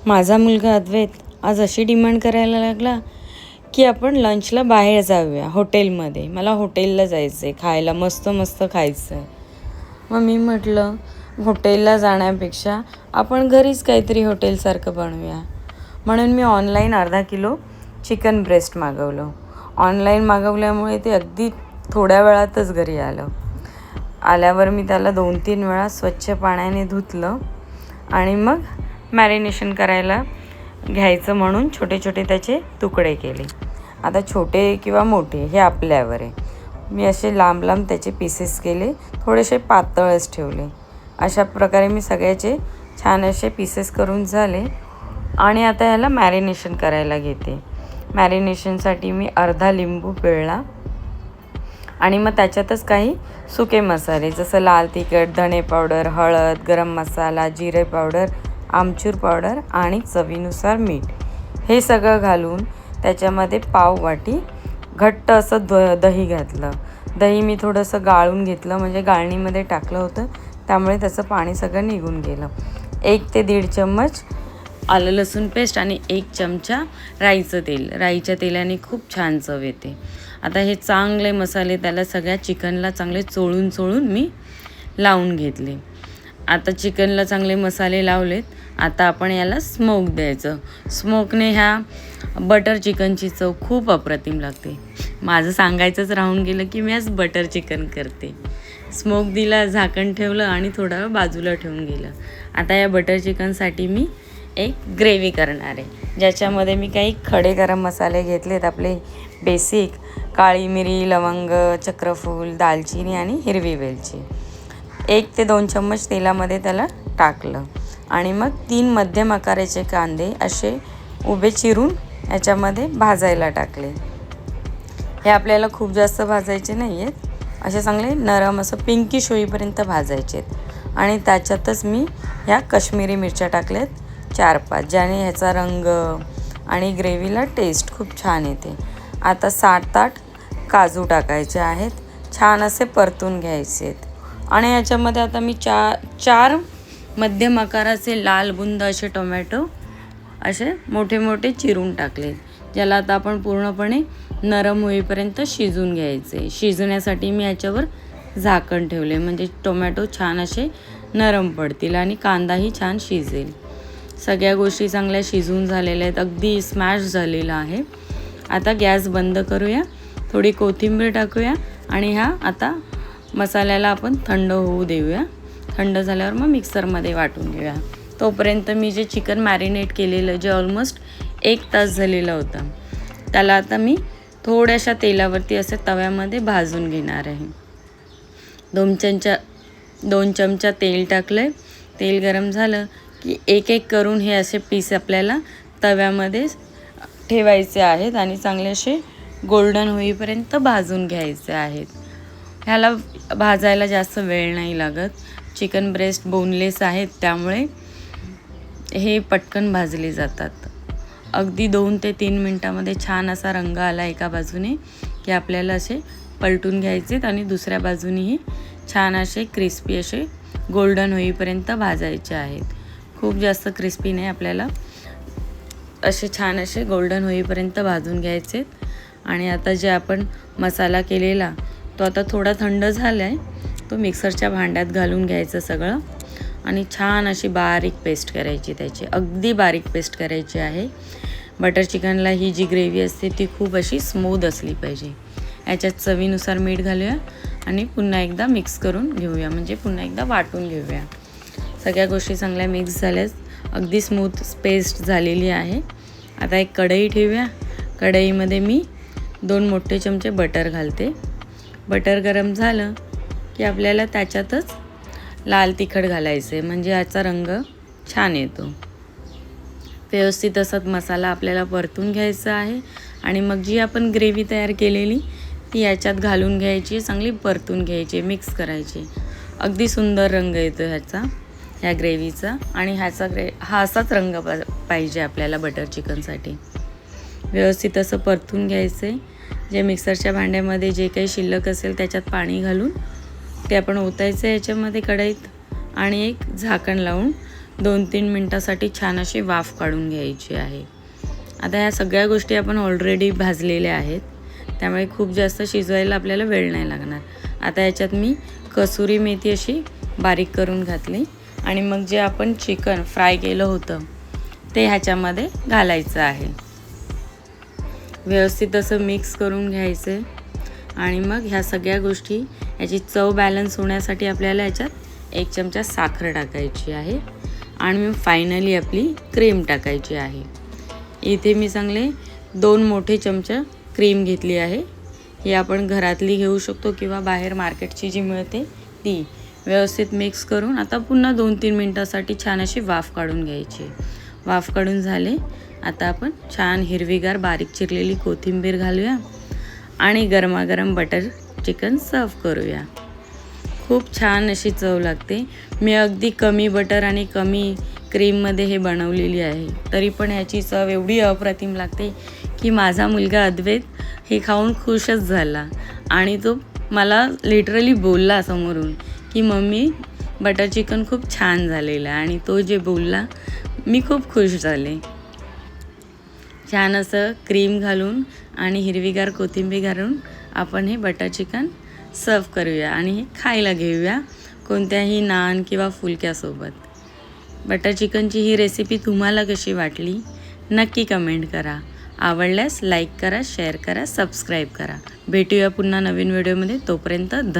माझा मुलगा अद्वैत आज अशी डिमांड करायला लागला की आपण लंचला बाहेर जाऊया हॉटेलमध्ये. मला हॉटेलला जायचं आहे, खायला मस्त मस्त खायचं आहे. मग मी म्हटलं हॉटेलला जाण्यापेक्षा आपण घरीच काहीतरी हॉटेलसारखं बनवूया. म्हणून मी ऑनलाईन अर्धा किलो चिकन ब्रेस्ट मागवलं. ऑनलाईन मागवल्यामुळे ते अगदी थोड्या वेळातच घरी आलं. आल्यावर मी त्याला 2-3 वेळा स्वच्छ पाण्याने धुतलं आणि मग मॅरिनेशन करायला घ्यायचं म्हणून छोटे छोटे त्याचे तुकडे केले. आता छोटे किंवा मोठे हे आपल्यावर आहे. मी असे लांब लांब त्याचे पीसेस केले, थोडेसे पातळच ठेवले. अशा प्रकारे मी सगळ्याचे छान असे पीसेस करून झाले आणि आता ह्याला मॅरिनेशन करायला घेते. मॅरिनेशनसाठी मी अर्धा लिंबू पिळला आणि मग त्याच्यातच काही सुके मसाले जसं लाल तिखट, धणे पावडर, हळद, गरम मसाला, जिरे पावडर, आमचूर पावडर आणि चवीनुसार मीठ हे सगळं घालून त्याच्यामध्ये पाव वाटी घट्ट असं दही घातलं. दही मी थोडंसं गाळून घेतलं, म्हणजे गाळणीमध्ये टाकलं होतं त्यामुळे त्याचं पाणी सगळं निघून गेलं. 1 ते 1.5 चम्मच आलं लसूण पेस्ट आणि 1 चमचा राईचं तेल. राईच्या तेलाने खूप छान चव येते. आता हे चांगले मसाले त्याला सगळ्या चिकनला चांगले चोळून मी लावून घेतले. आता चिकनला चांगले मसाले लावलेत. आता आपण याला स्मोक द्यायचं. स्मोकने ह्या बटर चिकनची चव खूप अप्रतिम लागते. माझं सांगायचंच राहून गेलं की मी आज बटर चिकन करते. स्मोक दिला, झाकण ठेवलं आणि थोडा वेळ बाजूला ठेवून गेलं. आता या बटर चिकनसाठी मी एक ग्रेव्ही करणार आहे, ज्याच्यामध्ये मी काही खडे गरम मसाले घेतलेत आपले बेसिक, काळी मिरी, लवंग, चक्रफूल, दालचिनी आणि हिरवी वेलची. 1 ते 2 चम्मच तेलामध्ये त्याला टाकलं आणि मग 3 मध्यम आकाराचे कांदे असे उभे चिरून याच्यामध्ये भाजायला टाकले. हे आपल्याला खूप जास्त भाजायचे नाही आहेत, असे चांगले नरम असं पिंकिश होईपर्यंत भाजायचे आहेत. आणि त्याच्यातच मी ह्या काश्मीरी मिरच्या टाकल्यात 4-5, ज्याने ह्याचा रंग आणि ग्रेव्हीला टेस्ट खूप छान येते. आता 7-8 काजू टाकायचे आहेत, छान असे परतून घ्यायचे आहेत. आणि याच्यामध्ये आता मी 4 मध्यम आकाराचे लाल बुंद असे टोमॅटो असे मोठे मोठे चिरून टाकले, ज्याला आता आपण पूर्णपणे नरम होईपर्यंत शिजून घ्यायचे. शिजण्यासाठी मी याच्यावर झाकण ठेवले, म्हणजे टोमॅटो छान असे नरम पडतील आणि कांदाही छान शिजेल. सगळ्या गोष्टी चांगल्या शिजून झालेल्या आहेत, अगदी स्मॅश झालेला आहे. आता गॅस बंद करूया, थोडी कोथिंबीर टाकूया आणि आता मसाल्याला आपण थंड होऊ देऊया. थंड झाल्यावर मग मिक्सरमध्ये वाटून घेऊया. तोपर्यंत मी जे चिकन मॅरिनेट केलेलं, जे ऑलमोस्ट 1 तास झालेलं होतं, त्याला आता मी थोड्याशा तेलावरती असे तव्यामध्ये भाजून घेणार आहे. 2 चमचा तेल टाकलं आहे. तेल गरम झालं की एक करून हे असे पीस आपल्याला तव्यामध्ये ठेवायचे आहेत आणि चांगले असे गोल्डन होईपर्यंत भाजून घ्यायचे आहेत. ह्याला भाजायला जास्त वेळ नाही लागत. चिकन ब्रेस्ट बोनलेस आहेत त्यामुळे हे पटकन भाजले जातात. अगदी 2 ते 3 मिनटामध्ये छान असा रंग आला एका बाजूने की आपल्याला असे पलटून घ्यायचे आणि दुसऱ्या बाजूनेही छान असे क्रिस्पी असे गोल्डन होईपर्यंत भाजायचे आहेत. खूप जास्त क्रिस्पी नाही, आपल्याला असे छान असे गोल्डन होईपर्यंत भाजून घ्यायचे. आणि आता जे आपण मसाला केलेला तो आता थोडा थंड झाला आहे, तो मिक्सरच्या भांड्यात घालून घ्यायचं सगळं आणि छान अशी बारीक पेस्ट करायची, त्याची अगदी बारीक पेस्ट करायची आहे. बटर चिकनला ही जी ग्रेव्ही असते ती खूप अशी स्मूथ असली पाहिजे. याच्यात चवीनुसार मीठ घालूया आणि पुन्हा एकदा मिक्स करून घेऊया, म्हणजे पुन्हा एकदा वाटून घेऊया. सगळ्या गोष्टी चांगल्या मिक्स झाल्यास अगदी स्मूथ पेस्ट झालेली आहे. आता एक कढई ठेवूया. कढईमध्ये मी 2 मोठे चमचे बटर घालते. बटर गरम झालं की आपल्याला त्याच्यातच लाल तिखट घालायचं आहे, म्हणजे याचा रंग छान येतो. व्यवस्थित असा मसाला आपल्याला परतून घ्यायचा आहे आणि मग जी आपण ग्रेव्ही तयार केलेली ती याच्यात घालून घ्यायची, चांगली परतून घ्यायची, मिक्स करायची. अगदी सुंदर रंग येतो ह्या ग्रेव्हीचा आणि हा असाच रंग पाहिजे आपल्याला बटर चिकनसाठी. व्यवस्थित असं परतून घ्यायचं आहे. जे मिक्सरच्या भांड्यामध्ये जे काही शिल्लक असेल त्याच्यात पाणी घालून ते आपण ओतायचं याच्यामध्ये कढईत आणि एक झाकण लावून 2-3 मिनटासाठी छान अशी वाफ काढून घ्यायची आहे. आता ह्या सगळ्या गोष्टी आपण ऑलरेडी भाजलेल्या आहेत, त्यामुळे खूप जास्त शिजवायला आपल्याला वेळ नाही लागणार. आता याच्यात मी कसुरी मेथी अशी बारीक करून घातली आणि मग जे आपण चिकन फ्राय केलं होतं ते ह्याच्यामध्ये घालायचं आहे. व्यवस्थित असं मिक्स करून घ्यायचं आणि मग ह्या सगळ्या गोष्टी याची चव बॅलन्स होण्यासाठी आपल्याला याच्यात 1 चमचा साखर टाकायची आहे आणि मग फायनली आपली क्रीम टाकायची आहे. इथे मी चांगले 2 मोठे चमचे क्रीम घेतली आहे. ही आपण घरातली घेऊ शकतो किंवा बाहेर मार्केटची जी मिळते ती. व्यवस्थित मिक्स करून आता पुन्हा 2-3 मिनटासाठी छान अशी वाफ काढून घ्यायची. वाफ काढून झाले. आता आपण छान हिरवीगार बारीक चिरलेली कोथिंबीर घालूया आणि गरमागरम बटर चिकन सर्व करूया. खूप छान अशी चव लागते. मी अगदी कमी बटर आणि कमी क्रीममध्ये हे बनवलेली आहे, तरी पण ह्याची चव एवढी अप्रतिम लागते की माझा मुलगा अद्वैत हे खाऊन खुशच झाला आणि तो मला लिटरली बोलला समोरून की मम्मी बटर चिकन खूप छान झालेलं आहे. आणि तो जे बोलला मी खूप खुश झाले. छान असं क्रीम घालून आणि हिरवीगार कोथिंबीर घालून आपण हे बटर चिकन सर्व करूया आणि हे खायला घेऊया कोणत्याही नान किंवा फुलक्यासोबत. बटर चिकनची ही रेसिपी तुम्हाला कशी वाटली नक्की कमेंट करा. आवडल्यास लाईक करा, शेअर करा, सबस्क्राईब करा. भेटूया पुन्हा नवीन व्हिडिओमध्ये. तोपर्यंत धन्यवाद.